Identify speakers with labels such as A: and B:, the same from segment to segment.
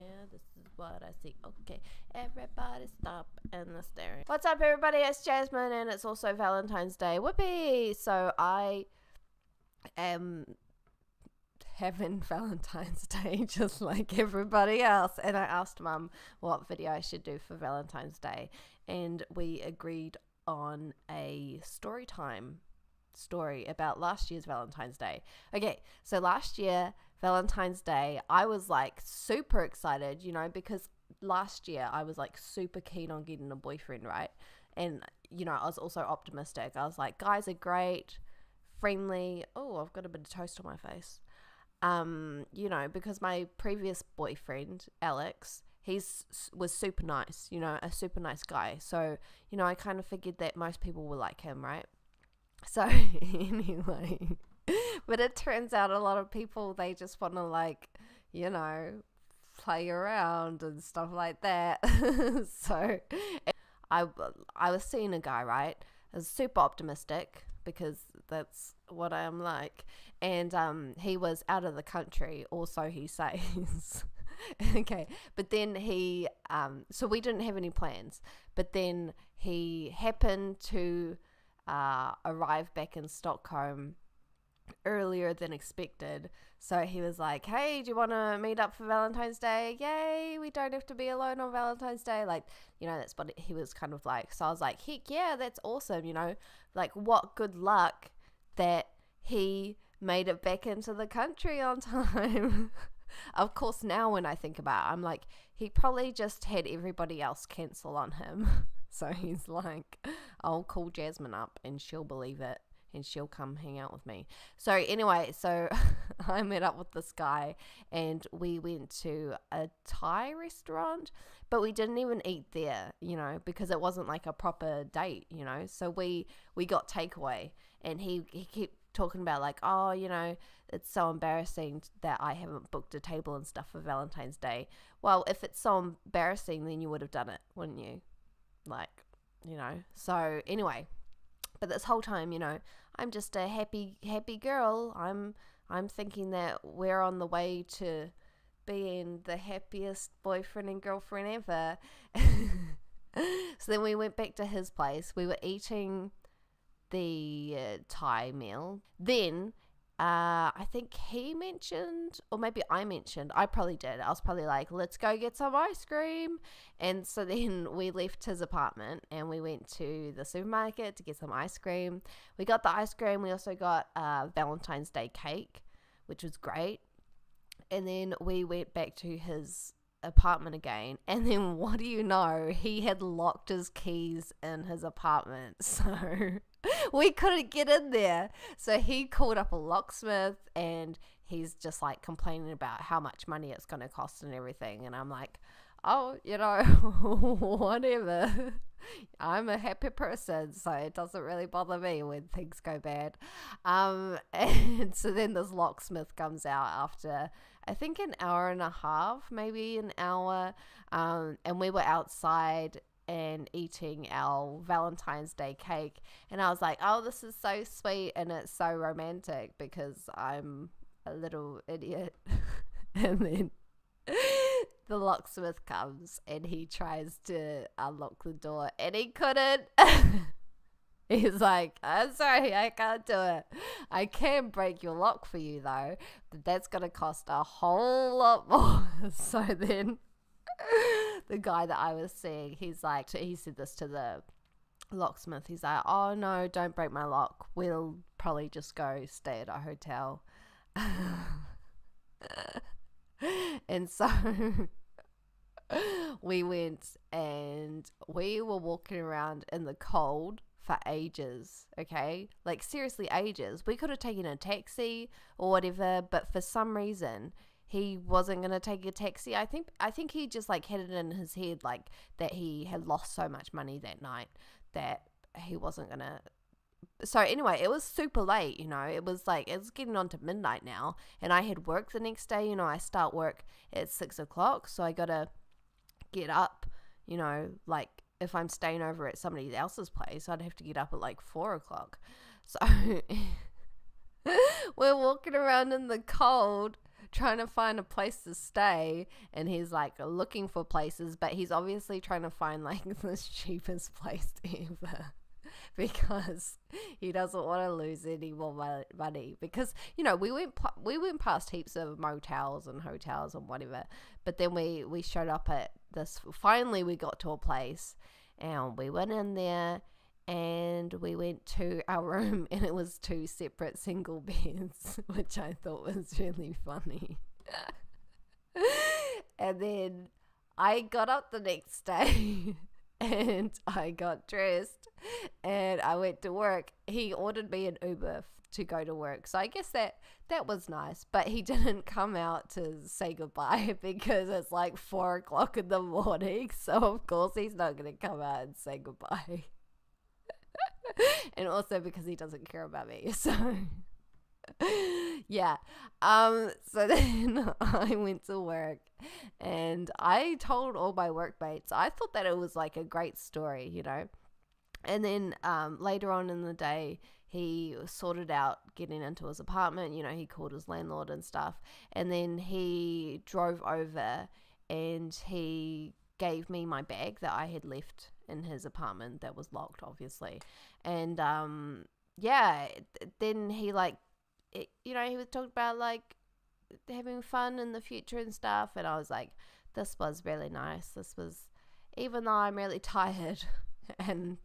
A: Yeah, this is what I see. Okay, everybody stop and the staring. What's up, everybody? It's Jasmine, and it's also Valentine's Day. Whoopee! So I am having Valentine's Day just like everybody else, and I asked Mum what video I should do for Valentine's Day, and we agreed on a story time story about last year's Valentine's Day. Okay, so last year Valentine's Day, I was like super excited, because last year I was like super keen on getting a boyfriend, right? And I was also optimistic. I was like, guys are great, friendly. Oh, I've got a bit of toast on my face. Because my previous boyfriend, Alex, was super nice, a super nice guy. So, I kind of figured that most people will like him, right? So anyway, but it turns out a lot of people, they just want to you know, play around and stuff like that. So I, I was seeing a guy, right? I was super optimistic because that's what I am like. And he was out of the country, or so he says. Okay, but then so we didn't have any plans, but then he happened to arrive back in Stockholm earlier than expected. So he was like, hey, do you want to meet up for Valentine's Day? Yay, we don't have to be alone on Valentine's Day. That's what he was kind of like. So I was like, heck yeah, that's awesome. What good luck that he made it back into the country on time. Of course, now when I think about it, I'm like, he probably just had everybody else cancel on him. So he's like, I'll call Jasmine up and she'll believe it and she'll come hang out with me. So anyway, I met up with this guy and we went to a Thai restaurant, but we didn't even eat there, because it wasn't like a proper date, So we got takeaway, and he kept talking about it's so embarrassing that I haven't booked a table and stuff for Valentine's Day. Well, if it's so embarrassing, then you would have done it, wouldn't you? So anyway, but this whole time, I'm just a happy girl. I'm thinking that we're on the way to being the happiest boyfriend and girlfriend ever. So then we went back to his place. We were eating the Thai meal. Then I think he mentioned, or maybe I mentioned, I probably did. I was probably like, let's go get some ice cream. And so then we left his apartment and we went to the supermarket to get some ice cream. We got the ice cream. We also got Valentine's Day cake, which was great. And then we went back to his apartment again, and then what do you know, he had locked his keys in his apartment, so we couldn't get in there. So he called up a locksmith and he's just like complaining about how much money it's going to cost and everything, and I'm like, oh, whatever. I'm a happy person, so it doesn't really bother me when things go bad. And so then this locksmith comes out after, I think, an hour and a half, maybe an hour. And we were outside and eating our Valentine's Day cake. And I was like, oh, this is so sweet and it's so romantic because I'm a little idiot. And then the locksmith comes and he tries to unlock the door and he couldn't. He's like, I'm sorry, I can't do it. I can break your lock for you though, but that's going to cost a whole lot more. So then the guy that I was seeing, he's like, he said this to the locksmith. He's like, oh no, don't break my lock. We'll probably just go stay at a hotel. And so we went and we were walking around in the cold for ages, okay? Like seriously ages. We could have taken a taxi or whatever, but for some reason he wasn't going to take a taxi. I think he just like had it in his head like that he had lost so much money that night that he wasn't going to. So anyway, it was super late, it was getting on to midnight now, and I had work the next day. I start work at 6:00, so I gotta get up, if I'm staying over at somebody else's place, I'd have to get up at 4:00. So we're walking around in the cold trying to find a place to stay, and he's like looking for places, but he's obviously trying to find like the cheapest place ever. Because he doesn't want to lose any more money. Because, you know, we went past heaps of motels and hotels and whatever, but then we showed up at this. Finally, we got to a place, and we went in there, and we went to our room, and it was 2 separate single beds, which I thought was really funny. And then I got up the next day. And I got dressed and I went to work. He ordered me an Uber to go to work. So I guess that was nice. But he didn't come out to say goodbye because it's like 4 o'clock in the morning. So of course he's not going to come out and say goodbye. And also because he doesn't care about me. So yeah. So then I went to work and I told all my workmates. I thought that it was like a great story, you know. And then later on in the day, he sorted out getting into his apartment. You know, he called his landlord and stuff. And then he drove over and he gave me my bag that I had left in his apartment that was locked, obviously. And yeah, then he like, you know, he was talking about like having fun in the future and stuff, and I was like, this was really nice. This was, even though I'm really tired and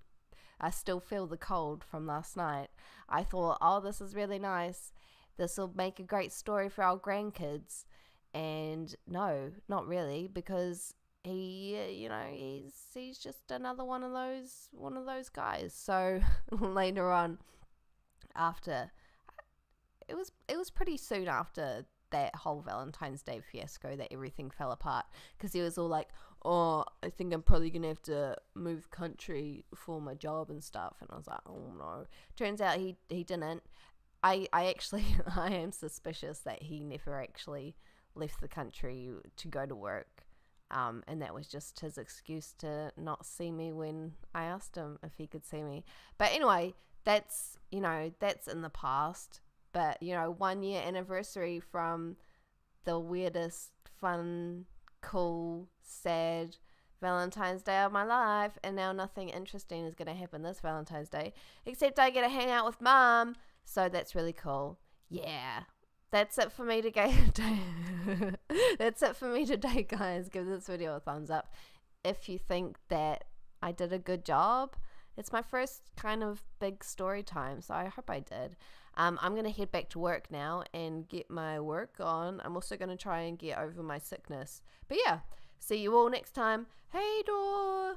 A: I still feel the cold from last night, I thought, oh, this is really nice. This will make a great story for our grandkids. And no, not really, because he, you know, he's just another one of those guys. So later on, after it was pretty soon after that whole Valentine's Day fiasco that everything fell apart, because he was all like, oh, I think I'm probably gonna have to move country for my job and stuff, and I was like, oh no. Turns out he didn't. I actually I am suspicious that he never actually left the country to go to work, and that was just his excuse to not see me when I asked him if he could see me. But anyway, that's, you know, that's in the past. But, you know, 1 year anniversary from the weirdest, fun, cool, sad Valentine's Day of my life. And now nothing interesting is going to happen this Valentine's Day, except I get to hang out with Mom. So that's really cool. Yeah. That's it for me today. That's it for me today, guys. Give this video a thumbs up if you think that I did a good job. It's my first kind of big story time, so I hope I did. I'm going to head back to work now and get my work on. I'm also going to try and get over my sickness. But yeah, see you all next time. Hey, door.